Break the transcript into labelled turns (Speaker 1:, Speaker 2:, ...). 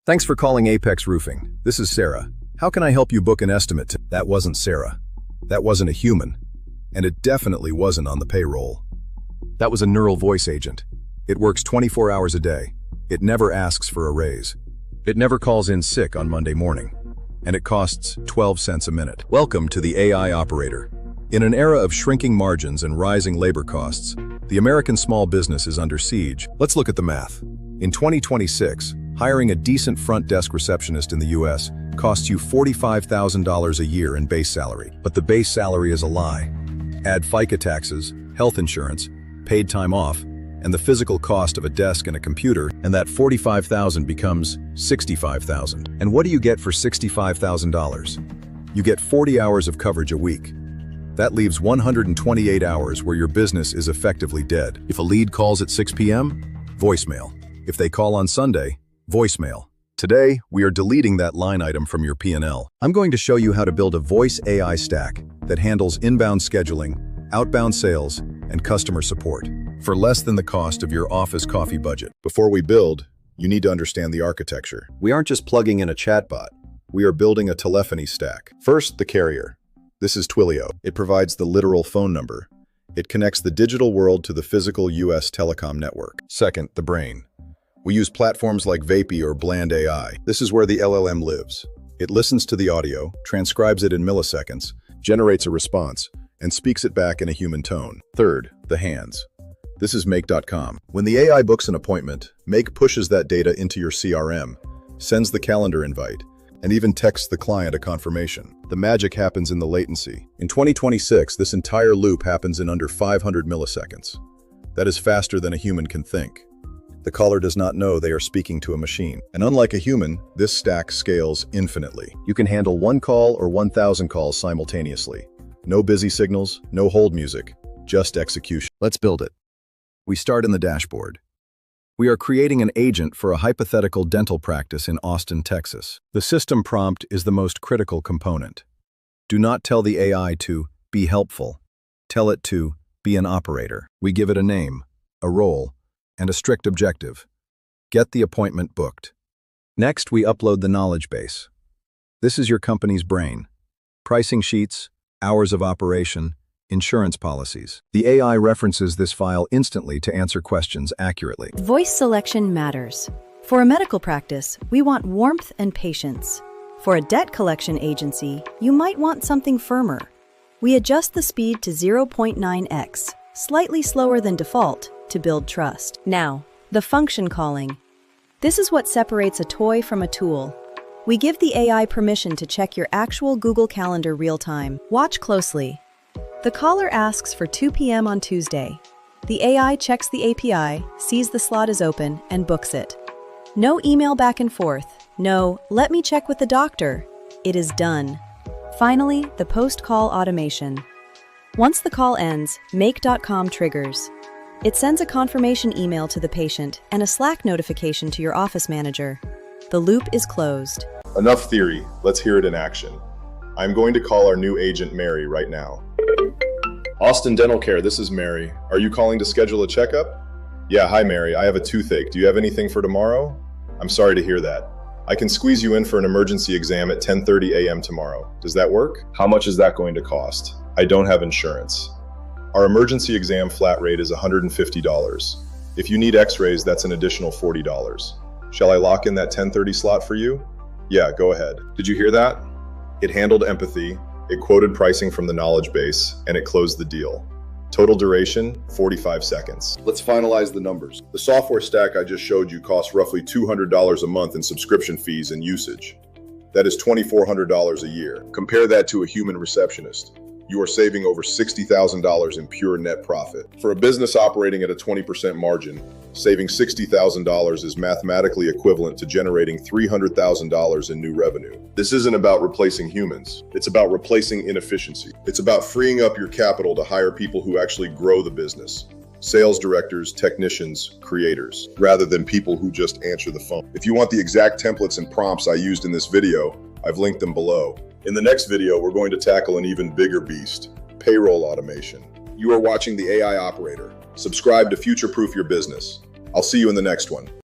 Speaker 1: Thanks for calling Apex Roofing. This is Sarah. How can I help you book an estimate? That wasn't Sarah. That wasn't a human. And it definitely wasn't on the payroll. That was a neural voice agent. It works 24 hours a day. It never asks for a raise. It never calls in sick on Monday morning. And it costs 12 cents a minute. Welcome to the AI operator. In an era of shrinking margins and rising labor costs, the American small business is under siege. Let's look at the math. In 2026, hiring a decent front desk receptionist in the US costs you $45,000 a year in base salary. But the base salary is a lie. Add FICA taxes, health insurance, paid time off, and the physical cost of a desk and a computer, and that $45,000 becomes $65,000. And what do you get for $65,000? You get 40 hours of coverage a week. That leaves 128 hours where your business is effectively dead. If a lead calls at 6 p.m., voicemail. If they call on Sunday, voicemail. Today, we are deleting that line item from your P&L. I'm going to show you how to build a voice AI stack that handles inbound scheduling, outbound sales, and customer support for less than the cost of your office coffee budget. Before we build, you need to understand the architecture. We aren't just plugging in a chatbot. We are building a telephony stack. First, the carrier. This is Twilio. It provides the literal phone number. It connects the digital world to the physical US telecom network. Second, the brain. We use platforms like Vapi or Vapi.ai. This is where the LLM lives. It listens to the audio, transcribes it in milliseconds, generates a response, and speaks it back in a human tone. Third, the hands. This is Make.com. When the AI books an appointment, Make pushes that data into your CRM, sends the calendar invite, and even texts the client a confirmation. The magic happens in the latency. In 2026, this entire loop happens in under 500 milliseconds. That is faster than a human can think. The caller does not know they are speaking to a machine. And unlike a human, this stack scales infinitely. You can handle 1 call or 1,000 calls simultaneously. No busy signals, no hold music, just execution. Let's build it. We start in the dashboard. We are creating an agent for a hypothetical dental practice in Austin, Texas. The system prompt is the most critical component. Do not tell the AI to be helpful. Tell it to be an operator. We give it a name, a role, and a strict objective. Get the appointment booked. Next, we upload the knowledge base. This is your company's brain. Pricing sheets, hours of operation, insurance policies. The AI references this file instantly to answer questions accurately.
Speaker 2: Voice selection matters. For a medical practice, we want warmth and patience. For a debt collection agency, you might want something firmer. We adjust the speed to 0.9x, slightly slower than default, to build trust. Now, the function calling. This is what separates a toy from a tool. We give the AI permission to check your actual Google Calendar real-time. Watch closely. The caller asks for 2 p.m. on Tuesday. The AI checks the API, sees the slot is open, and books it. No email back and forth. No, let me check with the doctor. It is done. Finally, the post-call automation. Once the call ends, Make.com triggers. It sends a confirmation email to the patient and a Slack notification to your office manager. The loop is closed.
Speaker 3: Enough theory, let's hear it in action. I'm going to call our new agent Mary right now. Austin Dental Care, this is Mary. Are you calling to schedule a checkup? Yeah, hi Mary, I have a toothache. Do you have anything for tomorrow? I'm sorry to hear that. I can squeeze you in for an emergency exam at 10:30 a.m. tomorrow. Does that work? How much is that going to cost? I don't have insurance. Our emergency exam flat rate is $150. If you need x-rays, that's an additional $40. Shall I lock in that 10:30 slot for you? Yeah, go ahead. Did you hear that? It handled empathy, it quoted pricing from the knowledge base, and it closed the deal. Total duration, 45 seconds. Let's finalize the numbers. The software stack I just showed you costs roughly $200 a month in subscription fees and usage. That is $2,400 a year. Compare that to a human receptionist. You are saving over $60,000 in pure net profit. For a business operating at a 20% margin, saving $60,000 is mathematically equivalent to generating $300,000 in new revenue. This isn't about replacing humans. It's about replacing inefficiency. It's about freeing up your capital to hire people who actually grow the business. Sales directors, technicians, creators, rather than people who just answer the phone. If you want the exact templates and prompts I used in this video, I've linked them below. In the next video, we're going to tackle an even bigger beast, payroll automation. You are watching the AI Operator. Subscribe to future-proof your business. I'll see you in the next one.